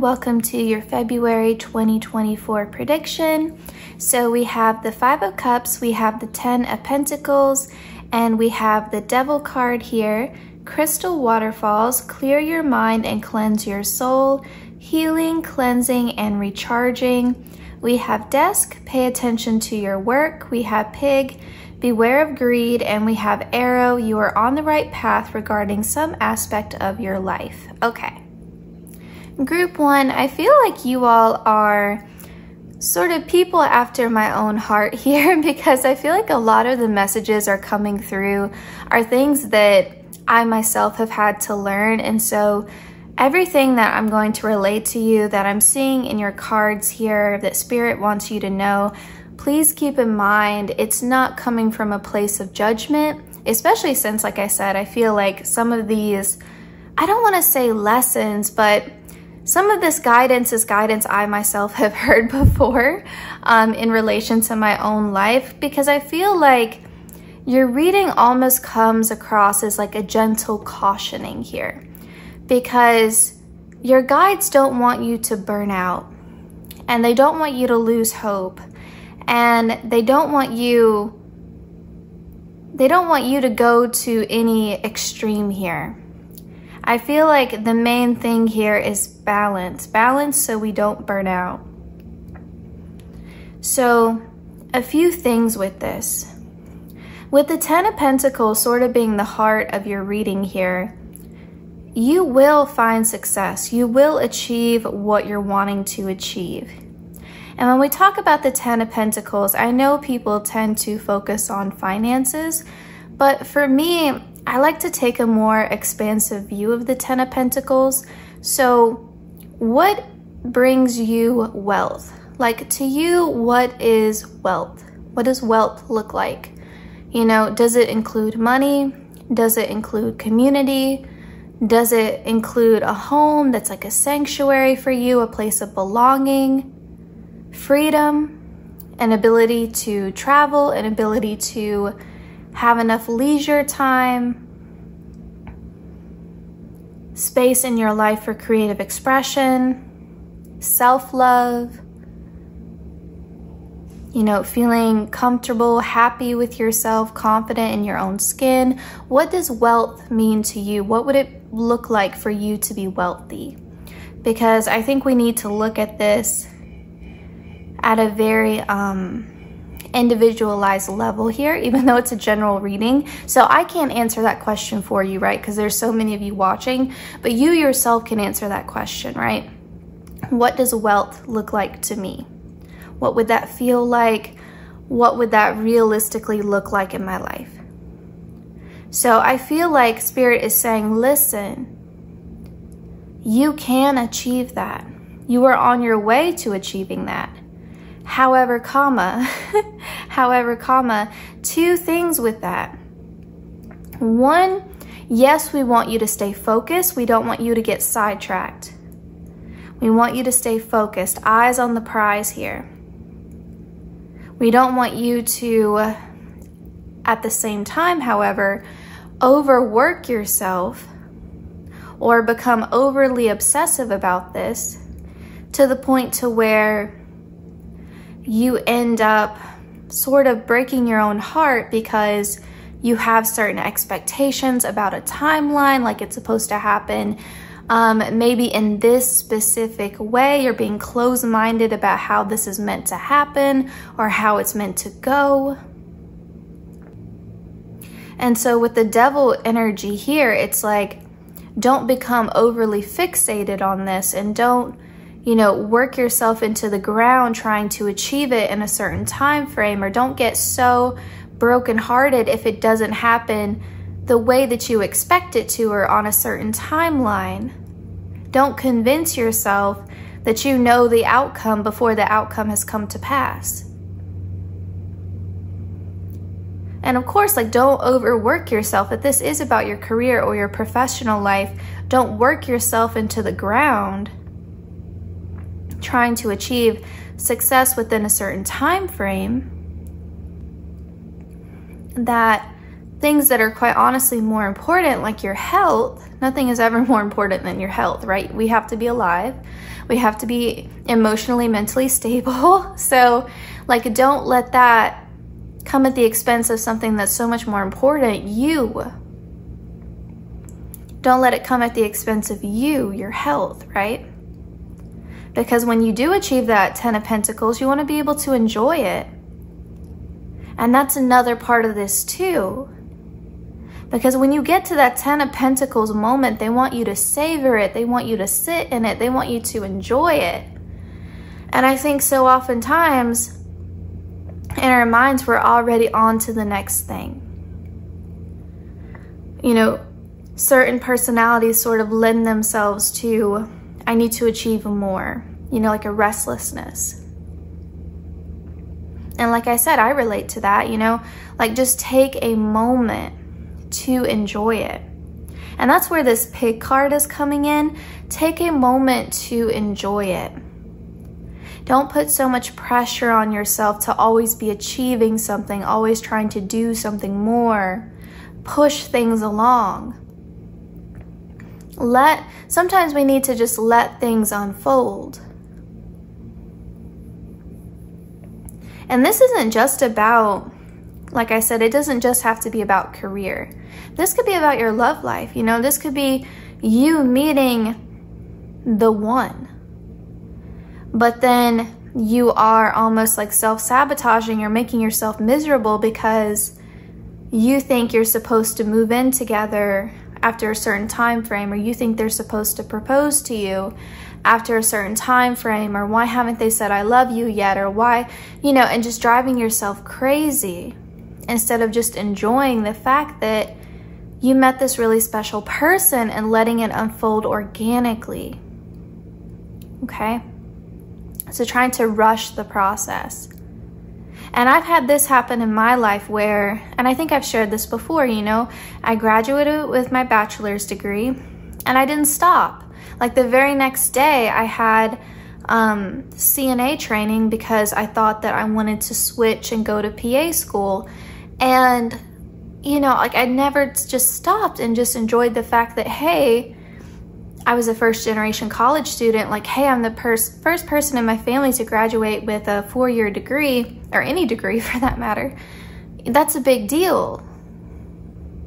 Welcome to your February 2024 prediction. So we have the Five of Cups, we have the 10 of Pentacles, and we have the Devil card here. Crystal waterfalls, clear your mind and cleanse your soul. Healing, cleansing, and recharging. We have Desk, pay attention to your work. We have Pig, beware of greed, and we have Arrow, you are on the right path regarding some aspect of your life. Okay. Group 1, I feel like you all are sort of people after my own heart here because I feel like a lot of the messages are coming through are things that I myself have had to learn. And so everything that I'm going to relate to you, that I'm seeing in your cards here, that Spirit wants you to know, please keep in mind it's not coming from a place of judgment, especially since, like I said, I feel like some of these, I don't want to say lessons, but some of this guidance is guidance I myself have heard before in relation to my own life, because I feel like your reading almost comes across as like a gentle cautioning here, because your guides don't want you to burn out, and they don't want you to lose hope, and they don't want you to go to any extreme here. I feel like the main thing here is balance. Balance so we don't burn out. So, a few things with this. With the 10 of Pentacles sort of being the heart of your reading here, you will find success. You will achieve what you're wanting to achieve. And when we talk about the 10 of Pentacles, I know people tend to focus on finances, but for me, I like to take a more expansive view of the 10 of Pentacles. So what brings you wealth? Like, to you, what is wealth? What does wealth look like? You know, does it include money? Does it include community? Does it include a home that's like a sanctuary for you, a place of belonging, freedom, an ability to travel, an ability to have enough leisure time, space in your life for creative expression, self-love, you know, feeling comfortable, happy with yourself, confident in your own skin? What does wealth mean to you? What would it look like for you to be wealthy? Because I think we need to look at this at a very individualized level here, even though it's a general reading. So I can't answer that question for you, right? Because there's so many of you watching, but you yourself can answer that question, right? What does wealth look like to me? What would that feel like? What would that realistically look like in my life? So I feel like Spirit is saying, listen, you can achieve that. You are on your way to achieving that. However, two things with that. One, yes, we want you to stay focused. We don't want you to get sidetracked. We want you to stay focused, eyes on the prize here. We don't want you to, at the same time, however, overwork yourself or become overly obsessive about this to the point to where you end up sort of breaking your own heart because you have certain expectations about a timeline, like it's supposed to happen maybe in this specific way. You're being closed-minded about how this is meant to happen or how it's meant to go. And so with the devil energy here, it's like, don't become overly fixated on this, and don't, you know, work yourself into the ground trying to achieve it in a certain time frame, or don't get so brokenhearted if it doesn't happen the way that you expect it to or on a certain timeline. Don't convince yourself that you know the outcome before the outcome has come to pass. And of course, like, don't overwork yourself. If this is about your career or your professional life, don't work yourself into the ground trying to achieve success within a certain time frame. That things that are quite honestly more important, like your health, nothing is ever more important than your health, right? We have to be alive. We have to be emotionally, mentally stable. So, like, don't let that come at the expense of something that's so much more important, you. Don't let it come at the expense of you, your health, right? Because when you do achieve that 10 of Pentacles, you want to be able to enjoy it. And that's another part of this too. Because when you get to that 10 of Pentacles moment, they want you to savor it. They want you to sit in it. They want you to enjoy it. And I think so oftentimes in our minds, we're already on to the next thing. You know, certain personalities sort of lend themselves to, I need to achieve more, you know, like a restlessness. And like I said, I relate to that, you know, like just take a moment to enjoy it. And that's where this pig card is coming in. Take a moment to enjoy it. Don't put so much pressure on yourself to always be achieving something, always trying to do something more. Push things along. Sometimes we need to just let things unfold. And this isn't just about, like I said, it doesn't just have to be about career. This could be about your love life. You know, this could be you meeting the one. But then you are almost like self-sabotaging. You're making yourself miserable because you think you're supposed to move in together after a certain time frame, or you think they're supposed to propose to you after a certain time frame, or why haven't they said I love you yet, or why, you know, and just driving yourself crazy instead of just enjoying the fact that you met this really special person and letting it unfold organically. Okay? So trying to rush the process. And I've had this happen in my life where, and I think I've shared this before, you know, I graduated with my bachelor's degree and I didn't stop. Like the very next day I had CNA training because I thought that I wanted to switch and go to PA school. And, you know, like I never just stopped and just enjoyed the fact that, hey, I was a first generation college student. Like, hey, I'm the first person in my family to graduate with a 4-year degree, or any degree for that matter. That's a big deal.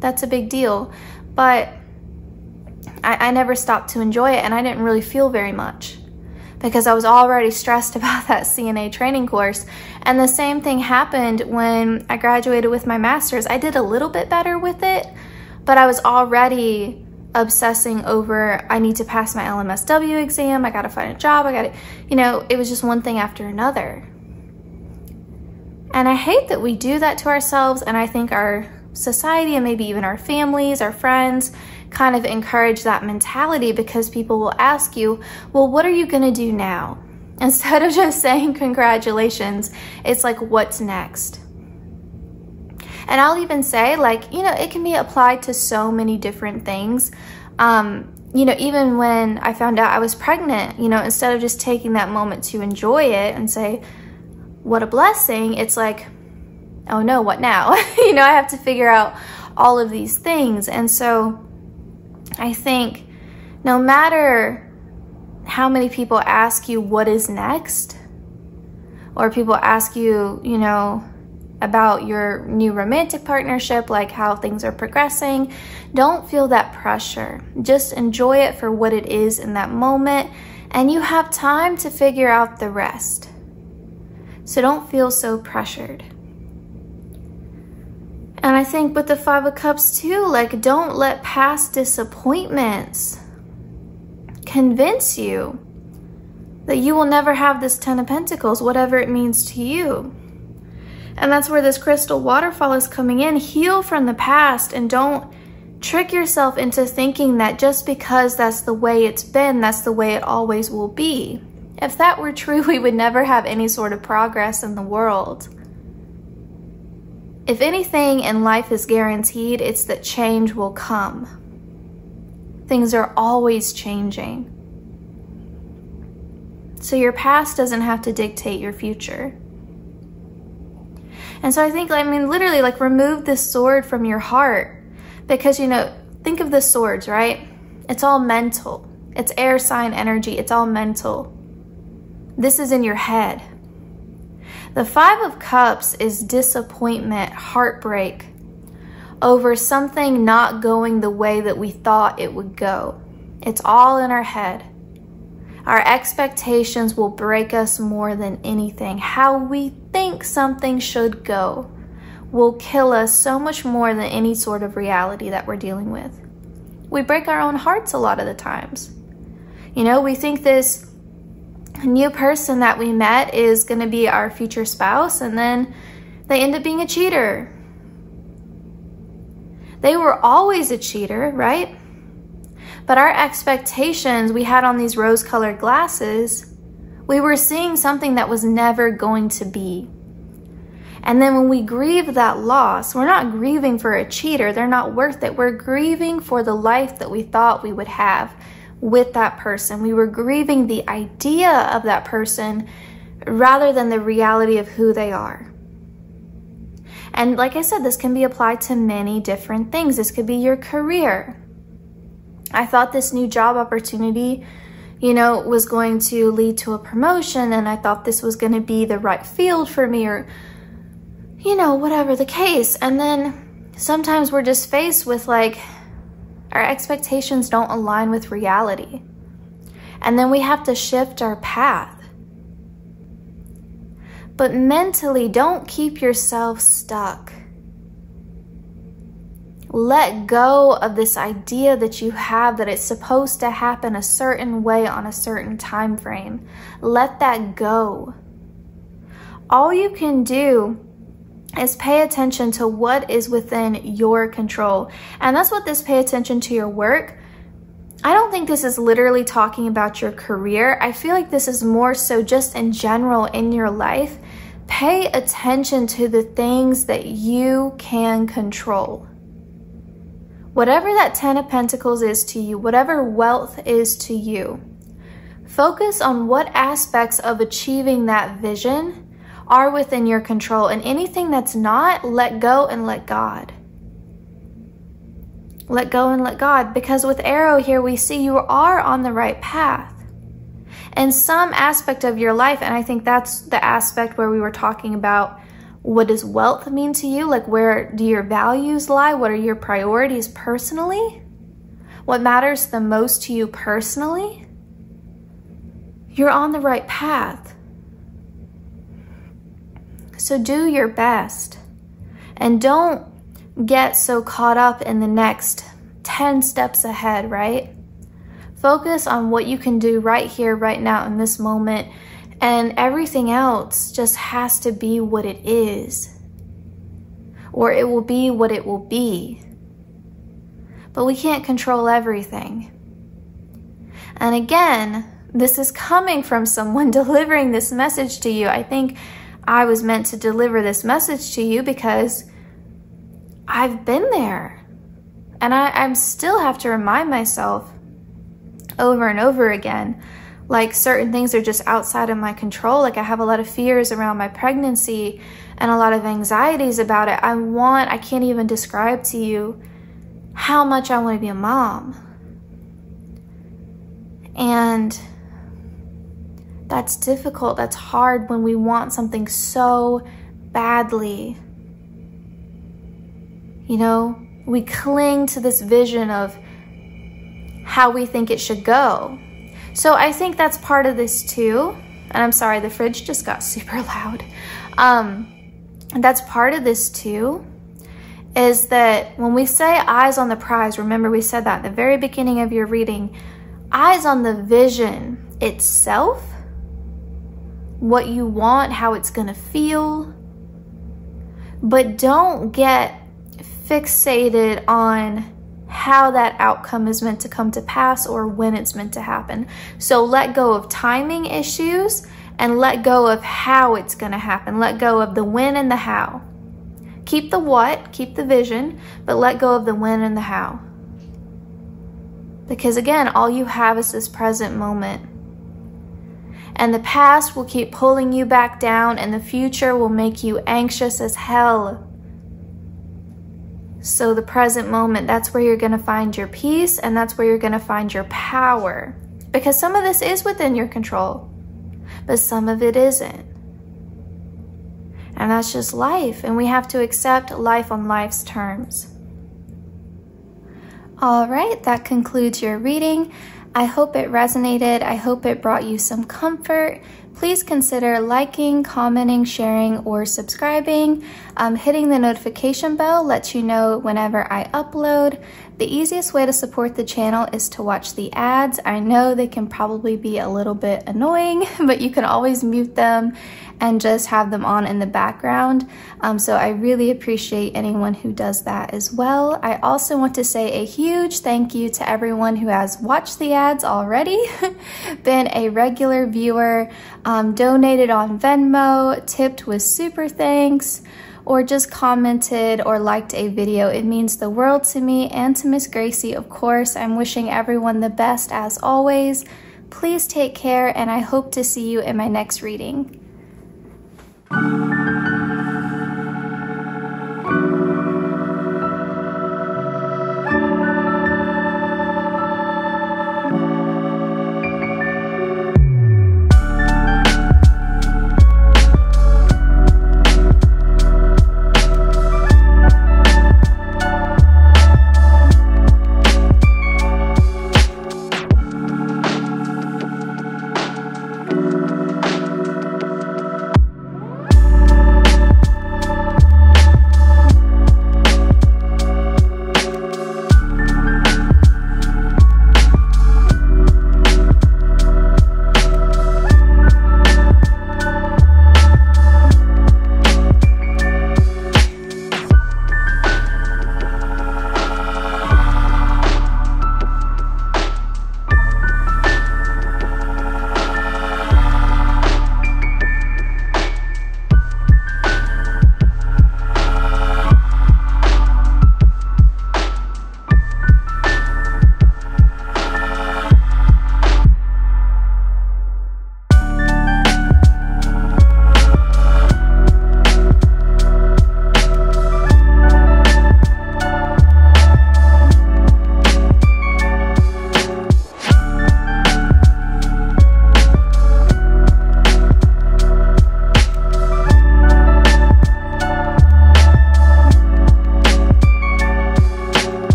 That's a big deal. But I never stopped to enjoy it, and I didn't really feel very much because I was already stressed about that CNA training course. And the same thing happened when I graduated with my master's. I did a little bit better with it, but I was already obsessing over, I need to pass my LMSW exam, I gotta find a job, I gotta, you know, it was just one thing after another. And I hate that we do that to ourselves, and I think our society and maybe even our families, our friends, kind of encourage that mentality, because people will ask you, well, what are you going to do now? Instead of just saying congratulations, it's like, what's next? And I'll even say, like, you know, it can be applied to so many different things. You know, even when I found out I was pregnant, you know, instead of just taking that moment to enjoy it and say, what a blessing, it's like, oh no, what now? You know, I have to figure out all of these things. And so I think no matter how many people ask you what is next, or people ask you, you know, about your new romantic partnership, like how things are progressing, don't feel that pressure. Just enjoy it for what it is in that moment, and you have time to figure out the rest. So don't feel so pressured. And I think with the Five of Cups too, like, don't let past disappointments convince you that you will never have this Ten of Pentacles, whatever it means to you. And that's where this crystal waterfall is coming in. Heal from the past, and don't trick yourself into thinking that just because that's the way it's been, that's the way it always will be. If that were true, we would never have any sort of progress in the world. If anything in life is guaranteed, it's that change will come. Things are always changing. So your past doesn't have to dictate your future. And so I think, I mean, literally, like, remove this sword from your heart. Because, you know, think of the swords, right? It's all mental. It's air sign energy. It's all mental. This is in your head. The Five of Cups is disappointment, heartbreak over something not going the way that we thought it would go. It's all in our head. Our expectations will break us more than anything. How we think something should go will kill us so much more than any sort of reality that we're dealing with. We break our own hearts a lot of the times. You know, we think this new person that we met is going to be our future spouse, and then they end up being a cheater. They were always a cheater, right? But our expectations we had on these rose-colored glasses, we were seeing something that was never going to be. And then when we grieve that loss, we're not grieving for a cheater. They're not worth it. We're grieving for the life that we thought we would have with that person. We were grieving the idea of that person rather than the reality of who they are. And like I said, this can be applied to many different things. This could be your career. I thought this new job opportunity, you know, was going to lead to a promotion, and I thought this was going to be the right field for me, or, you know, whatever the case. And then sometimes we're just faced with, like, our expectations don't align with reality. And then we have to shift our path. But mentally, don't keep yourself stuck. Let go of this idea that you have that it's supposed to happen a certain way on a certain time frame. Let that go. All you can do is pay attention to what is within your control. And that's what this pay attention to your work. I don't think this is literally talking about your career. I feel like this is more so just in general in your life. Pay attention to the things that you can control. Whatever that Ten of Pentacles is to you, whatever wealth is to you, focus on what aspects of achieving that vision are within your control, and anything that's not, let go and let God. Let go and let God, because with Arrow here, we see you are on the right path in some aspect of your life. And I think that's the aspect where we were talking about, what does wealth mean to you? Like, where do your values lie? What are your priorities personally? What matters the most to you personally? You're on the right path. So do your best, and don't get so caught up in the next 10 steps ahead, right? Focus on what you can do right here, right now, in this moment, and everything else just has to be what it is. or it will be what it will be. But we can't control everything. And again, this is coming from someone delivering this message to you. I think I was meant to deliver this message to you because I've been there. And I still have to remind myself over and over again, like certain things are just outside of my control. Like I have a lot of fears around my pregnancy and a lot of anxieties about it. I can't even describe to you how much I want to be a mom. And that's difficult. That's hard when we want something so badly. You know, we cling to this vision of how we think it should go. So I think that's part of this too. And I'm sorry, the fridge just got super loud. That's part of this too, is that when we say eyes on the prize, remember we said that at the very beginning of your reading, eyes on the vision itself, what you want, how it's gonna feel, but don't get fixated on how that outcome is meant to come to pass or when it's meant to happen. So let go of timing issues and let go of how it's gonna happen. Let go of the when and the how. Keep the what, keep the vision, but let go of the when and the how. Because again, all you have is this present moment. And the past will keep pulling you back down, and the future will make you anxious as hell. So the present moment, that's where you're gonna find your peace, and that's where you're gonna find your power. Because some of this is within your control, but some of it isn't. And that's just life, and we have to accept life on life's terms. All right, that concludes your reading. I hope it resonated. I hope it brought you some comfort. Please consider liking, commenting, sharing, or subscribing. Hitting the notification bell lets you know whenever I upload. The easiest way to support the channel is to watch the ads. I know they can probably be a little bit annoying, but you can always mute them and just have them on in the background. So I really appreciate anyone who does that as well. I also want to say a huge thank you to everyone who has watched the ads already, been a regular viewer, donated on Venmo, tipped with super thanks, or just commented or liked a video. It means the world to me and to Miss Gracie, of course. I'm wishing everyone the best as always. Please take care, and I hope to see you in my next reading.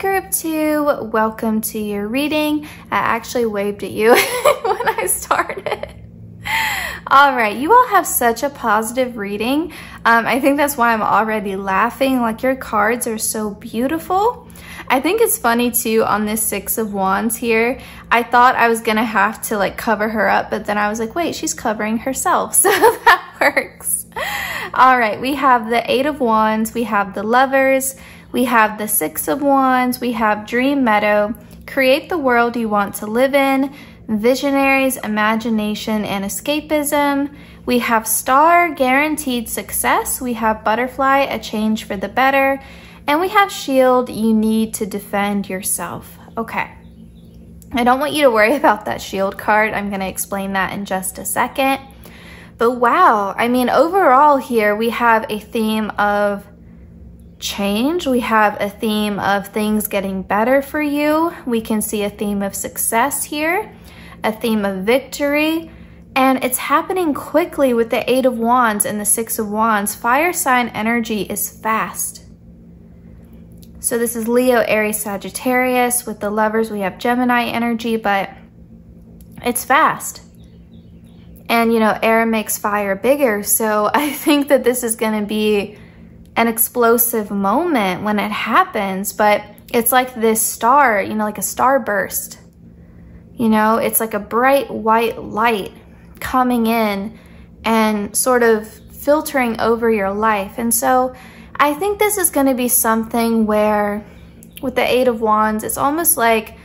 Group 2, welcome to your reading. I actually waved at you when I started. All right, you all have such a positive reading. I think that's why I'm already laughing. Like, your cards are so beautiful. I think it's funny too, on this Six of Wands here, I thought I was gonna have to like cover her up, but then I was like, wait, she's covering herself, so that works. All right, we have the Eight of Wands, we have the Lovers, we have the Six of Wands, we have Dream Meadow, create the world you want to live in, Visionaries, imagination, and escapism. We have Star, guaranteed success. We have Butterfly, a change for the better. And we have Shield, you need to defend yourself. Okay. I don't want you to worry about that Shield card. I'm going to explain that in just a second. But wow, I mean, overall here we have a theme of change. We have a theme of things getting better for you. We can see a theme of success here, a theme of victory, and it's happening quickly with the Eight of Wands and the Six of Wands. Fire sign energy is fast. So this is Leo, Aries, Sagittarius. With the Lovers, we have Gemini energy, but it's fast. And you know, air makes fire bigger. So I think that this is going to be an explosive moment when it happens, but it's like this star, you know, like a starburst. You know, it's like a bright white light coming in and sort of filtering over your life. And so I think this is going to be something where with the Eight of Wands, it's almost like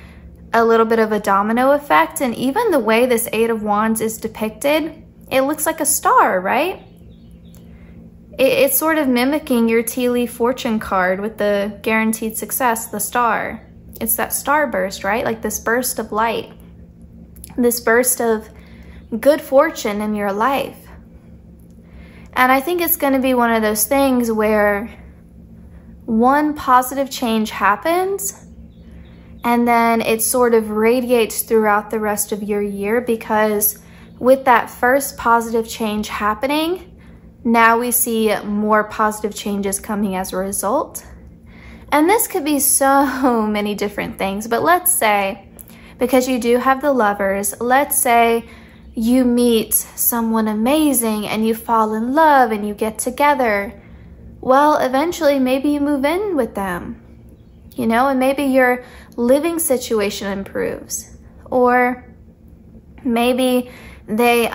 a little bit of a domino effect. And even the way this Eight of Wands is depicted, it looks like a star, right? It's sort of mimicking your tea leaf fortune card with the guaranteed success, the star. It's that starburst, right? Like this burst of light, this burst of good fortune in your life. And I think it's going to be one of those things where one positive change happens and then it sort of radiates throughout the rest of your year, because with that first positive change happening, now we see more positive changes coming as a result. And this could be so many different things, but let's say, because you do have the Lovers, let's say you meet someone amazing and you fall in love and you get together. Well, eventually maybe you move in with them, you know, and maybe your living situation improves. Or maybe they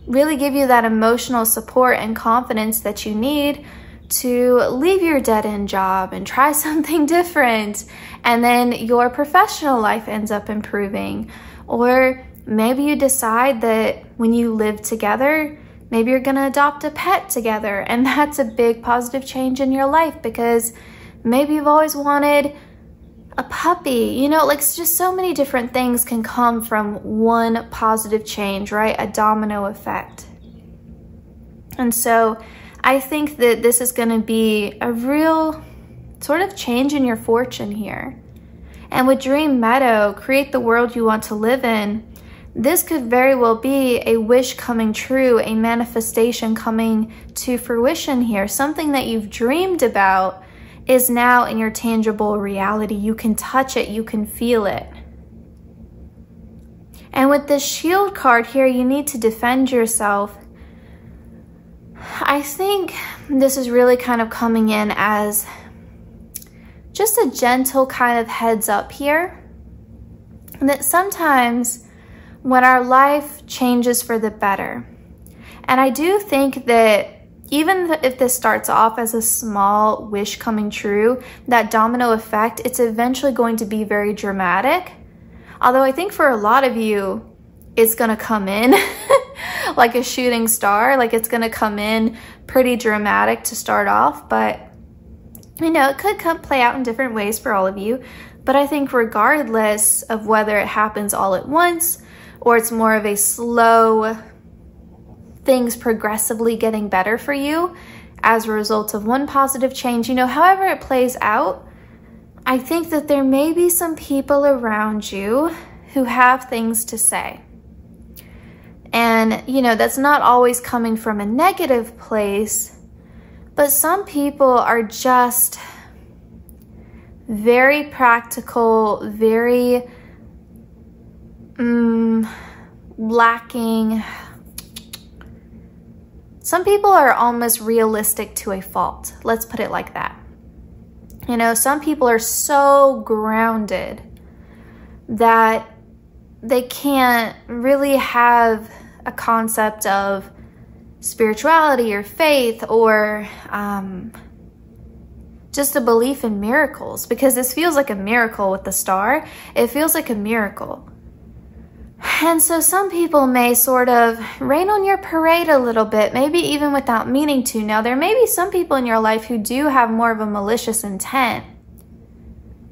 really give you that emotional support and confidence that you need to leave your dead-end job and try something different. And then your professional life ends up improving. Or maybe you decide that when you live together, maybe you're gonna adopt a pet together. And that's a big positive change in your life, because maybe you've always wanted a puppy, you know, like just so many different things can come from one positive change, right? A domino effect. And so I think that this is going to be a real sort of change in your fortune here. And with Dream Meadow, create the world you want to live in, this could very well be a wish coming true, a manifestation coming to fruition here. Something that you've dreamed about is now in your tangible reality. You can touch it, you can feel it. And with this Shield card here, you need to defend yourself. I think this is really kind of coming in as just a gentle kind of heads up here. And that sometimes when our life changes for the better, and I do think that even if this starts off as a small wish coming true, that domino effect, it's eventually going to be very dramatic. Although I think for a lot of you, it's gonna come in like a shooting star, like it's gonna come in pretty dramatic to start off, but you know, it could play out in different ways for all of you. But I think regardless of whether it happens all at once or it's more of a slow things progressively getting better for you as a result of one positive change, you know, however it plays out, I think that there may be some people around you who have things to say. And, you know, that's not always coming from a negative place, but some people are just very practical, very lacking. Some people are almost realistic to a fault. Let's put it like that. You know, some people are so grounded that they can't really have a concept of spirituality or faith or just a belief in miracles, because this feels like a miracle with the star. It feels like a miracle. And so some people may sort of rain on your parade a little bit, maybe even without meaning to. Now, there may be some people in your life who do have more of a malicious intent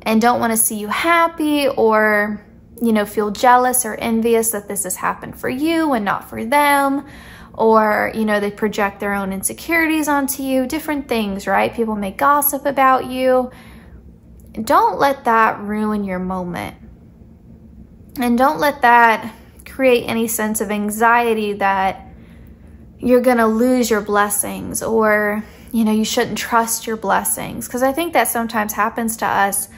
and don't want to see you happy, or, you know, feel jealous or envious that this has happened for you and not for them. Or, you know, they project their own insecurities onto you, different things, right? People may gossip about you. Don't let that ruin your moment. And don't let that create any sense of anxiety that you're going to lose your blessings, or, you know, you shouldn't trust your blessings. Because I think that sometimes happens to us.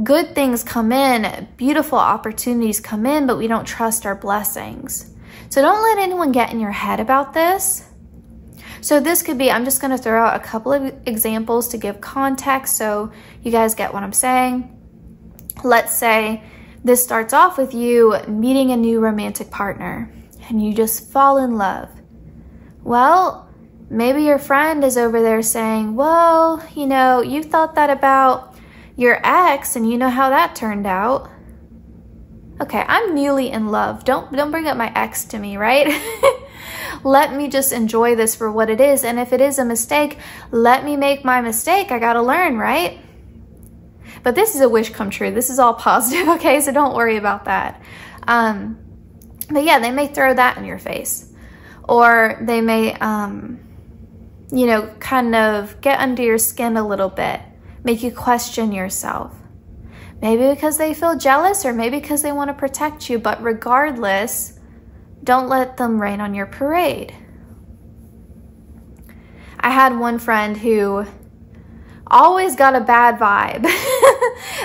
Good things come in, beautiful opportunities come in, but we don't trust our blessings. So don't let anyone get in your head about this. So this could be, I'm just going to throw out a couple of examples to give context so you guys get what I'm saying. Let's say this starts off with you meeting a new romantic partner and you just fall in love. Well, maybe your friend is over there saying, well, you know, you thought that about your ex and you know how that turned out. Okay, I'm newly in love. Don't bring up my ex to me, right? Let me just enjoy this for what it is. And if it is a mistake, let me make my mistake. I gotta learn, right? But this is a wish come true. This is all positive, okay? So don't worry about that. But yeah, they may throw that in your face. Or they may, you know, kind of get under your skin a little bit. Make you question yourself. Maybe because they feel jealous, or maybe because they want to protect you. But regardless, don't let them rain on your parade. I had one friend who always got a bad vibe.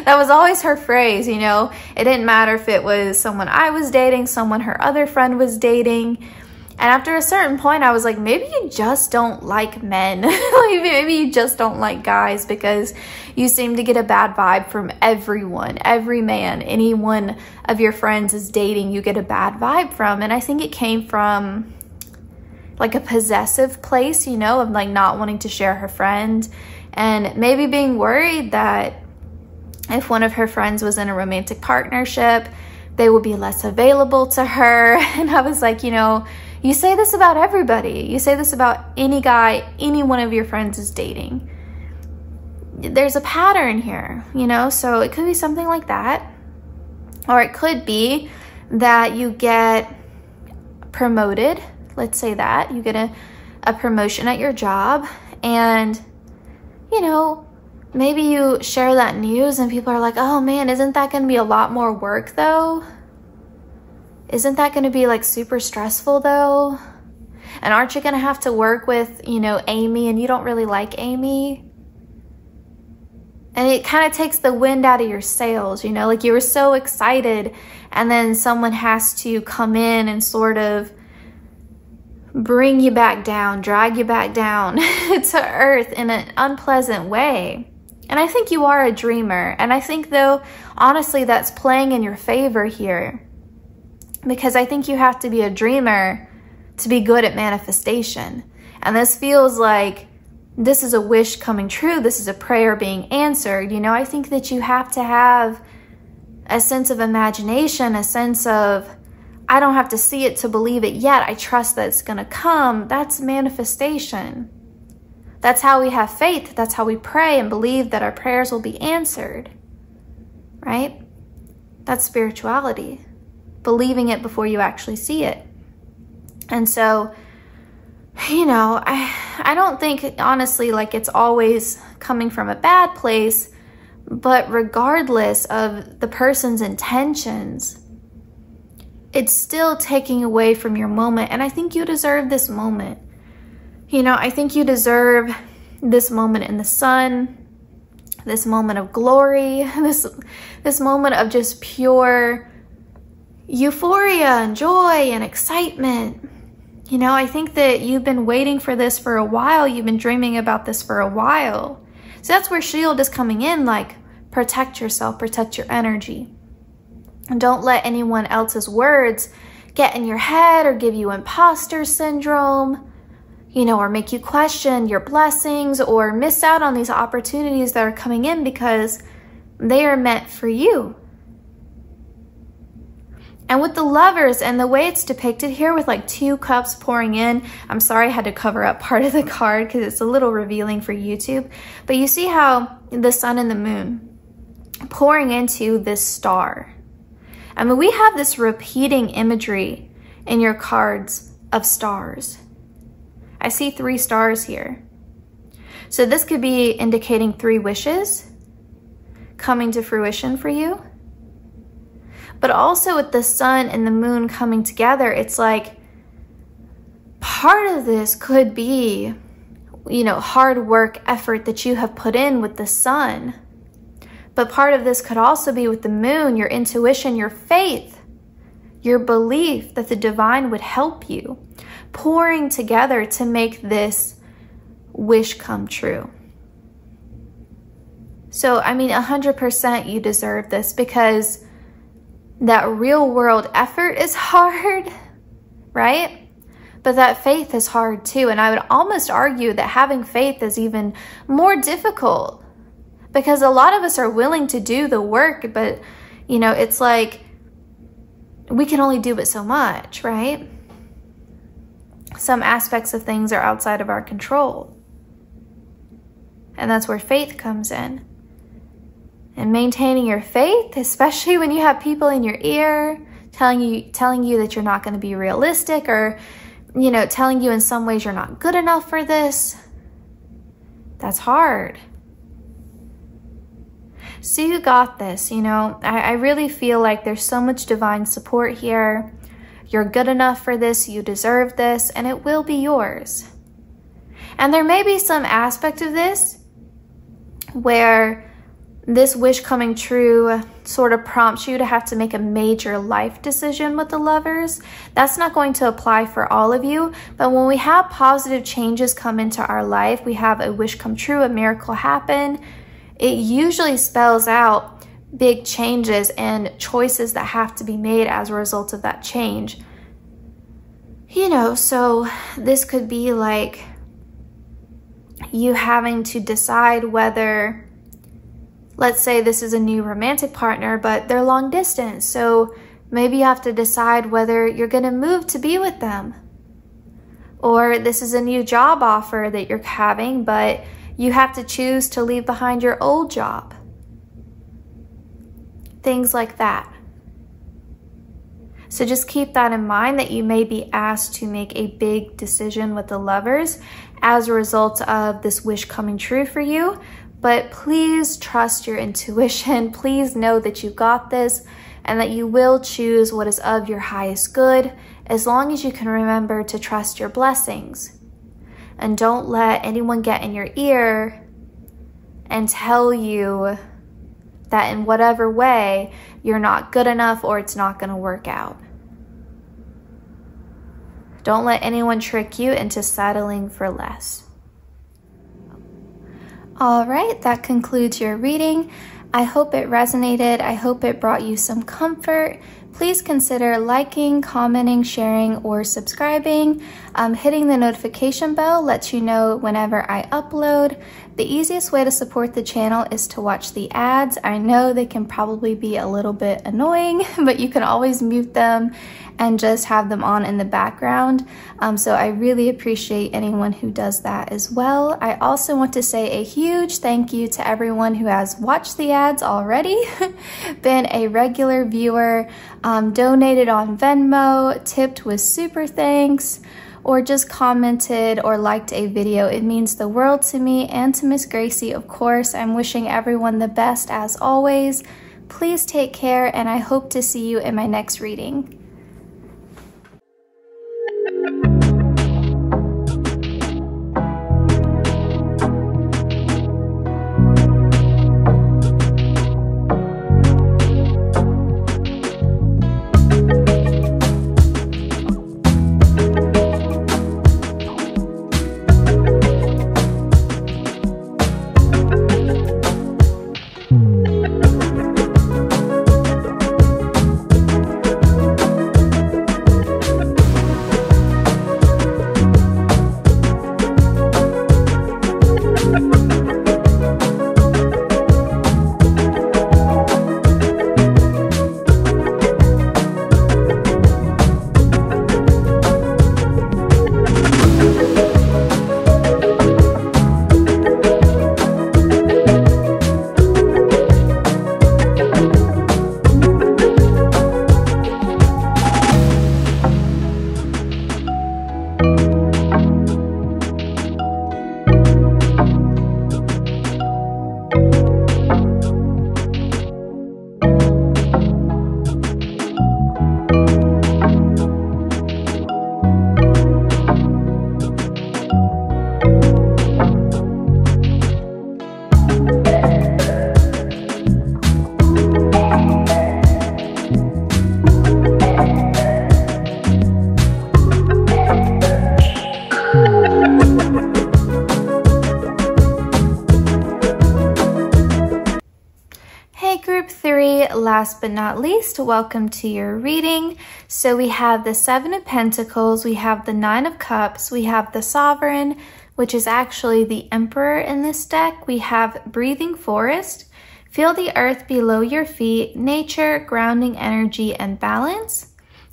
That was always her phrase, you know. It didn't matter if it was someone I was dating, someone her other friend was dating. And after a certain point, I was like, maybe you just don't like men. Maybe you just don't like guys, because you seem to get a bad vibe from everyone, every man, any one of your friends is dating, you get a bad vibe from. And I think it came from like a possessive place, you know, of like not wanting to share her friend, and maybe being worried that if one of her friends was in a romantic partnership, they would be less available to her. And I was like, you know, you say this about everybody. You say this about any guy, any one of your friends is dating. There's a pattern here, you know, so it could be something like that. Or it could be that you get promoted. Let's say that you get a promotion at your job, and, you know, maybe you share that news and people are like, oh man, isn't that going to be a lot more work though? Isn't that going to be like super stressful though? And aren't you going to have to work with, you know, Amy, and you don't really like Amy? And it kind of takes the wind out of your sails, you know, like you were so excited, and then someone has to come in and sort of bring you back down, drag you back down to earth in an unpleasant way. And I think you are a dreamer. And I think, though, honestly, that's playing in your favor here. Because I think you have to be a dreamer to be good at manifestation. And this feels like this is a wish coming true. This is a prayer being answered. You know, I think that you have to have a sense of imagination, a sense of, I don't have to see it to believe it yet. I trust that it's going to come. That's manifestation. That's how we have faith. That's how we pray and believe that our prayers will be answered, right? That's spirituality, believing it before you actually see it. And so, you know, I don't think, honestly, like it's always coming from a bad place, but regardless of the person's intentions, it's still taking away from your moment. And I think you deserve this moment. You know, I think you deserve this moment in the sun, this moment of glory, this moment of just pure euphoria and joy and excitement. You know, I think that you've been waiting for this for a while. You've been dreaming about this for a while. So that's where Shield is coming in, like, protect yourself, protect your energy. And don't let anyone else's words get in your head or give you imposter syndrome. you know, or make you question your blessings or miss out on these opportunities that are coming in because they are meant for you. And with the Lovers and the way it's depicted here with like 2 cups pouring in, I'm sorry I had to cover up part of the card because it's a little revealing for YouTube, but you see how the sun and the moon pouring into this star. I mean, we have this repeating imagery in your cards of stars. I see 3 stars here. So this could be indicating 3 wishes coming to fruition for you. But also with the sun and the moon coming together, it's like part of this could be, you know, hard work, effort that you have put in with the sun. But part of this could also be with the moon, your intuition, your faith, your belief that the divine would help you, pouring together to make this wish come true. So, I mean, 100% you deserve this because that real world effort is hard, right? But that faith is hard too. And I would almost argue that having faith is even more difficult because a lot of us are willing to do the work, but you know, it's like we can only do it so much, right? Some aspects of things are outside of our control. And that's where faith comes in. And maintaining your faith, especially when you have people in your ear telling you that you're not going to be realistic, or, you know, telling you in some ways you're not good enough for this. That's hard. So you got this, you know. I really feel like there's so much divine support here. You're good enough for this, you deserve this, and it will be yours. And there may be some aspect of this where this wish coming true sort of prompts you to have to make a major life decision with the Lovers. That's not going to apply for all of you, but when we have positive changes come into our life, we have a wish come true, a miracle happen, it usually spells out big changes and choices that have to be made as a result of that change. You know, so this could be like you having to decide whether, let's say this is a new romantic partner, but they're long distance. So maybe you have to decide whether you're going to move to be with them. Or this is a new job offer that you're having, but you have to choose to leave behind your old job. Things like that. So just keep that in mind, that you may be asked to make a big decision with the Lovers as a result of this wish coming true for you. But please trust your intuition. Please know that you got this and that you will choose what is of your highest good, as long as you can remember to trust your blessings. And don't let anyone get in your ear and tell you that in whatever way you're not good enough or it's not going to work out. Don't let anyone trick you into settling for less. All right, that concludes your reading. I hope it resonated. I hope it brought you some comfort. Please consider liking, commenting, sharing, or subscribing. Hitting the notification bell lets you know whenever I upload. The easiest way to support the channel is to watch the ads. I know they can probably be a little bit annoying, but you can always mute them and just have them on in the background. So I really appreciate anyone who does that as well. I also want to say a huge thank you to everyone who has watched the ads already, been a regular viewer, donated on Venmo, tipped with super thanks, or just commented or liked a video. It means the world to me and to Miss Gracie, of course. I'm wishing everyone the best as always. Please take care, and I hope to see you in my next reading. February. Last but not least, welcome to your reading. So we have the Seven of Pentacles, we have the Nine of Cups, we have the Sovereign, which is actually the Emperor in this deck. We have Breathing Forest, Feel the Earth Below Your Feet, Nature, Grounding Energy, and Balance.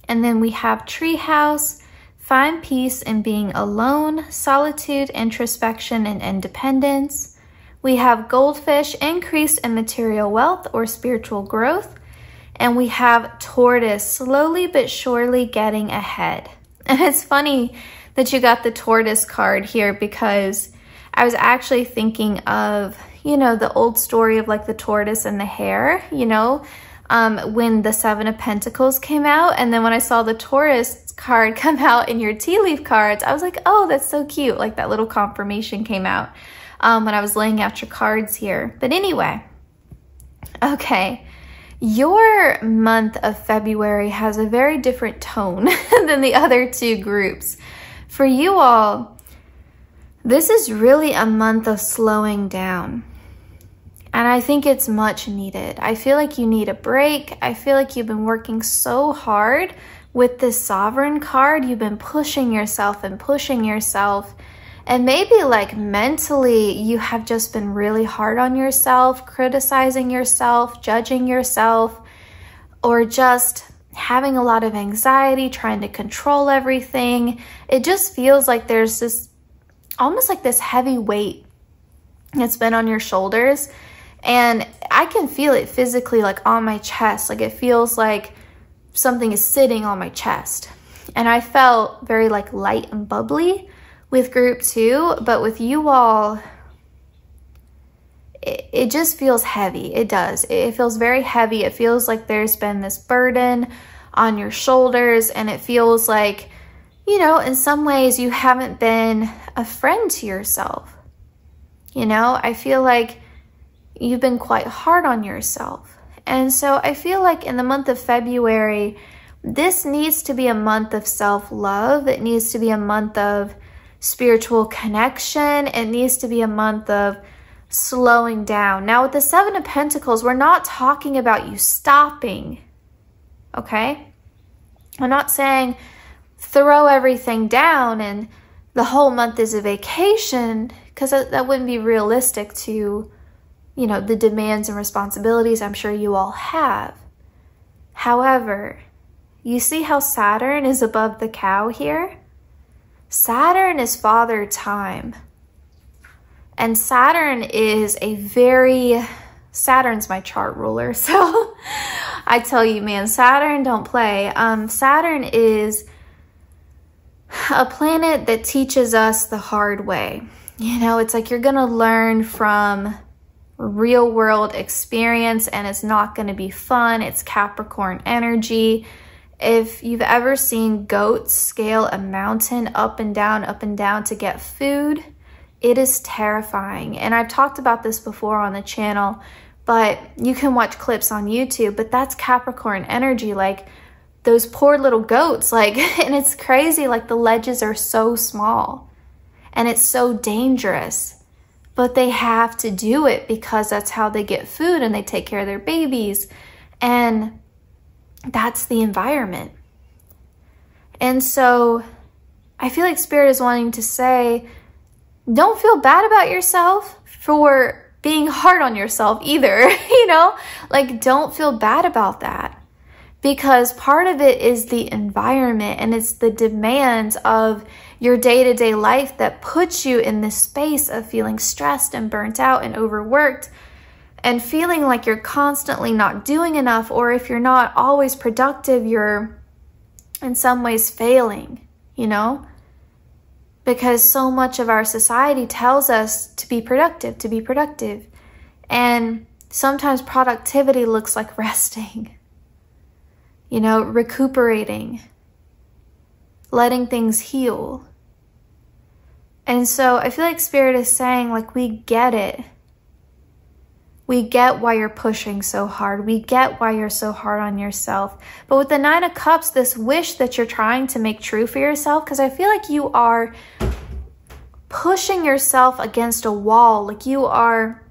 And then we have Treehouse, Find Peace in Being Alone, Solitude, Introspection, and Independence. We have Goldfish, Increase in Material Wealth or Spiritual Growth. And we have Tortoise, Slowly but Surely Getting Ahead. And it's funny that you got the Tortoise card here because I was actually thinking of, you know, the old story of like the tortoise and the hare, you know, when the Seven of Pentacles came out. And then when I saw the Tortoise card come out in your tea leaf cards, I was like, oh, that's so cute. Like that little confirmation came out when I was laying out your cards here. But anyway, okay. Your month of February has a very different tone than the other two groups. For you all, this is really a month of slowing down. And I think it's much needed. I feel like you need a break. I feel like you've been working so hard with this Sovereign card. You've been pushing yourself and pushing yourself. And maybe like mentally, you have just been really hard on yourself, criticizing yourself, judging yourself, or just having a lot of anxiety, trying to control everything. It just feels like there's this, almost like this heavy weight that's been on your shoulders. And I can feel it physically, like on my chest. Like it feels like something is sitting on my chest. And I felt very like light and bubbly with group 2, but with you all, it just feels heavy. It does. It feels very heavy. It feels like there's been this burden on your shoulders, and it feels like, you know, in some ways you haven't been a friend to yourself. You know, I feel like you've been quite hard on yourself. And so I feel like in the month of February, this needs to be a month of self-love. It needs to be a month of spiritual connection. It needs to be a month of slowing down. Now with the Seven of Pentacles, we're not talking about you stopping, okay? I'm not saying throw everything down and the whole month is a vacation, because that wouldn't be realistic to, you know, the demands and responsibilities I'm sure you all have. However, you see how Saturn is above the cow here? Saturn is Father Time. And Saturn is Saturn's my chart ruler. So I tell you, man, Saturn don't play. Saturn is a planet that teaches us the hard way. You know, it's like you're going to learn from real world experience and it's not going to be fun. It's Capricorn energy. If you've ever seen goats scale a mountain up and down to get food, it is terrifying. And I've talked about this before on the channel, but you can watch clips on YouTube, but that's Capricorn energy. Like those poor little goats, like, and it's crazy. Like the ledges are so small and it's so dangerous, but they have to do it because that's how they get food and they take care of their babies. And that's the environment. And so I feel like Spirit is wanting to say, don't feel bad about yourself for being hard on yourself either, you know? Like, don't feel bad about that, because part of it is the environment and it's the demands of your day-to-day life that puts you in this space of feeling stressed and burnt out and overworked and feeling like you're constantly not doing enough, or if you're not always productive, you're in some ways failing, you know? Because so much of our society tells us to be productive. And sometimes productivity looks like resting, you know, recuperating, letting things heal. And so I feel like Spirit is saying, like, we get it. We get why you're pushing so hard. We get why you're so hard on yourself. But with the Nine of Cups, this wish that you're trying to make true for yourself, because I feel like you are pushing yourself against a wall. Like you are,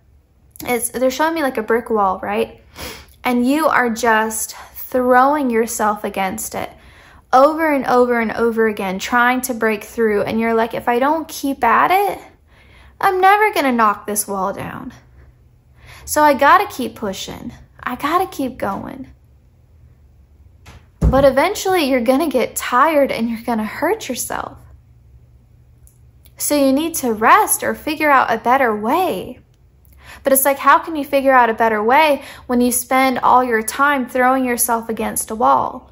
they're showing me like a brick wall, right? and you are just throwing yourself against it over and over and over again, trying to break through. And you're like, if I don't keep at it, I'm never gonna knock this wall down. So I gotta keep pushing. I gotta keep going. But eventually you're gonna get tired and you're gonna hurt yourself. So you need to rest or figure out a better way. But it's like, how can you figure out a better way when you spend all your time throwing yourself against a wall?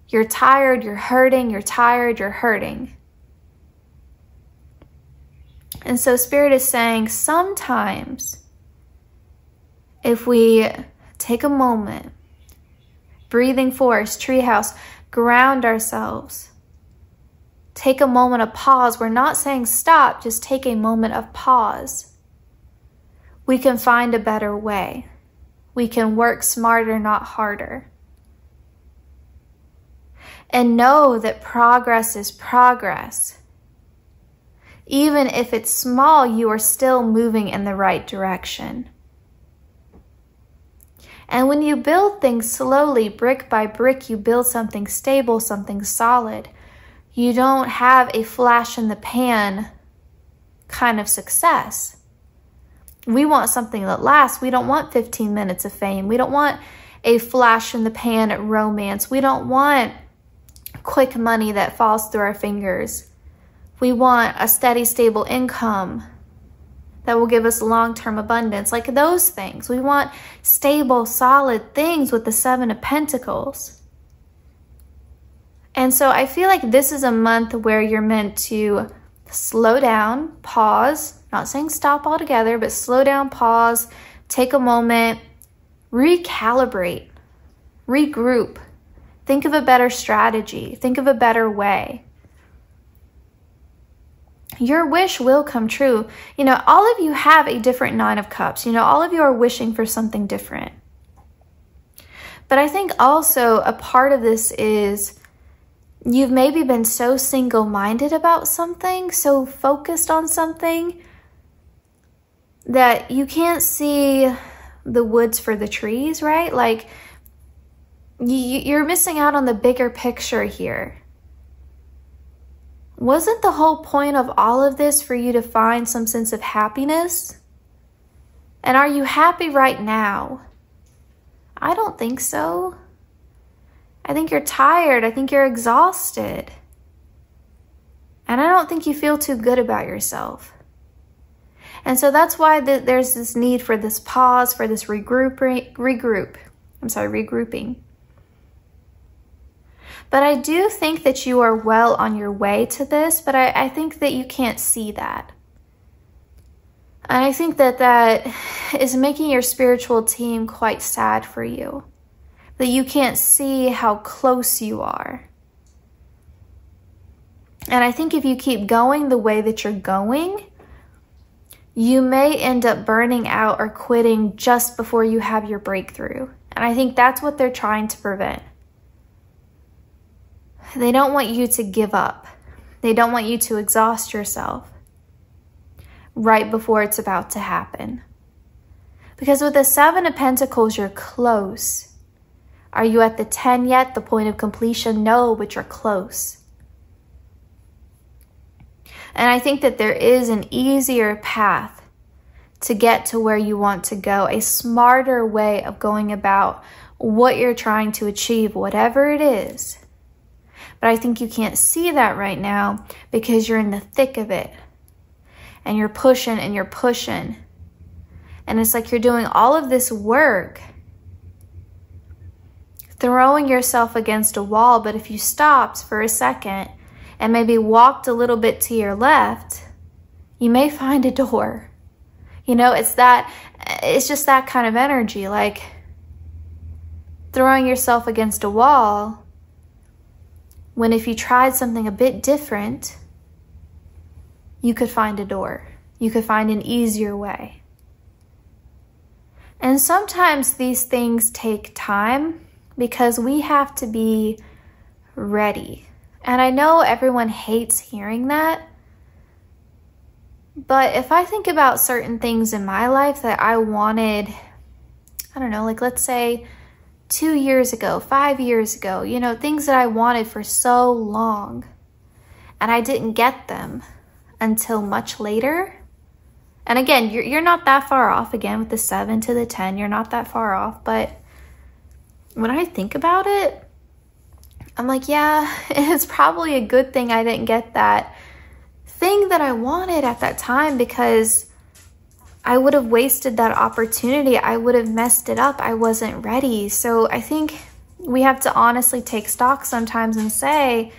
You're tired, you're hurting, you're tired, you're hurting. And so Spirit is saying, sometimes if we take a moment, breathing forest, treehouse, ground ourselves, take a moment of pause. We're not saying stop, just take a moment of pause. We can find a better way. We can work smarter, not harder. And know that progress is progress. Even if it's small, you are still moving in the right direction. And when you build things slowly, brick by brick, you build something stable, something solid. You don't have a flash in the pan kind of success. We want something that lasts. We don't want 15 minutes of fame. We don't want a flash in the pan romance. We don't want quick money that falls through our fingers. We want a steady, stable income that will give us long-term abundance, like those things. We want stable, solid things with the Seven of Pentacles. And so I feel like this is a month where you're meant to slow down, pause, not saying stop altogether, but slow down, pause, take a moment, recalibrate, regroup, think of a better strategy, think of a better way. Your wish will come true. You know, all of you have a different Nine of Cups. You know, all of you are wishing for something different. But I think also a part of this is you've maybe been so single-minded about something, so focused on something, that you can't see the woods for the trees, right? Like, you're missing out on the bigger picture here. Wasn't the whole point of all of this for you to find some sense of happiness? And are you happy right now? I don't think so. I think you're tired. I think you're exhausted. And I don't think you feel too good about yourself. And so that's why there's this need for this pause, for this regrouping. But I do think that you are well on your way to this, but I think that you can't see that. And I think that that is making your spiritual team quite sad for you, that you can't see how close you are. And I think if you keep going the way that you're going, you may end up burning out or quitting just before you have your breakthrough. And I think that's what they're trying to prevent. They don't want you to give up. They don't want you to exhaust yourself right before it's about to happen. Because with the Seven of Pentacles, you're close. Are you at the 10 yet? The point of completion? No, but you're close. And I think that there is an easier path to get to where you want to go, a smarter way of going about what you're trying to achieve, whatever it is. But I think you can't see that right now because you're in the thick of it. And you're pushing and you're pushing. And it's like you're doing all of this work, throwing yourself against a wall. But if you stopped for a second and maybe walked a little bit to your left, you may find a door. You know, it's just that kind of energy, like throwing yourself against a wall, when if you tried something a bit different, you could find a door. You could find an easier way. And sometimes these things take time because we have to be ready. And I know everyone hates hearing that, but if I think about certain things in my life that I wanted I don't know, like let's say 2 years ago, 5 years ago, you know, things that I wanted for so long, and I didn't get them until much later. And again, you're not that far off, again, with the 7 to the 10, you're not that far off. But when I think about it, I'm like, yeah, it's probably a good thing I didn't get that thing that I wanted at that time, because I would have wasted that opportunity. I would have messed it up. I wasn't ready. So I think we have to honestly take stock sometimes and say,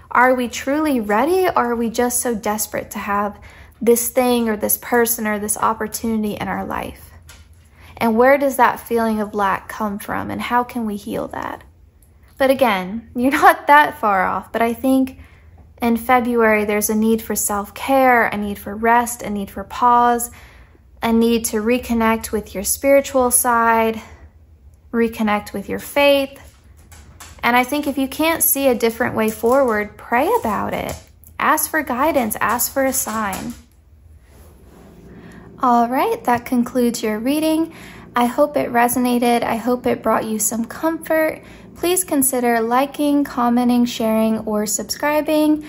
are we truly ready, or are we just so desperate to have this thing or this person or this opportunity in our life? And where does that feeling of lack come from, and how can we heal that? But again, you're not that far off, but I think in February, there's a need for self-care, a need for rest, a need for pause, a need to reconnect with your spiritual side, reconnect with your faith. And I think if you can't see a different way forward, pray about it. Ask for guidance, ask for a sign. All right, that concludes your reading. I hope it resonated. I hope it brought you some comfort. Please consider liking, commenting, sharing, or subscribing.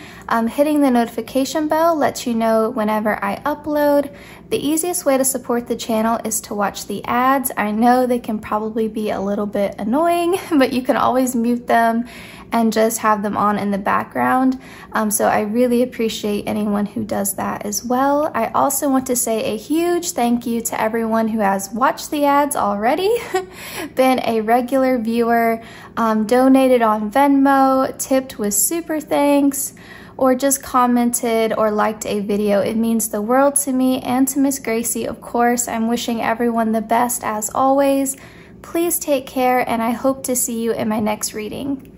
Hitting the notification bell lets you know whenever I upload. The easiest way to support the channel is to watch the ads. I know they can probably be a little bit annoying, but you can always mute them and just have them on in the background. So I really appreciate anyone who does that as well. I also want to say a huge thank you to everyone who has watched the ads already, been a regular viewer, donated on Venmo, tipped with super thanks, or just commented or liked a video. It means the world to me and to Miss Gracie, of course. I'm wishing everyone the best as always. Please take care, and I hope to see you in my next reading.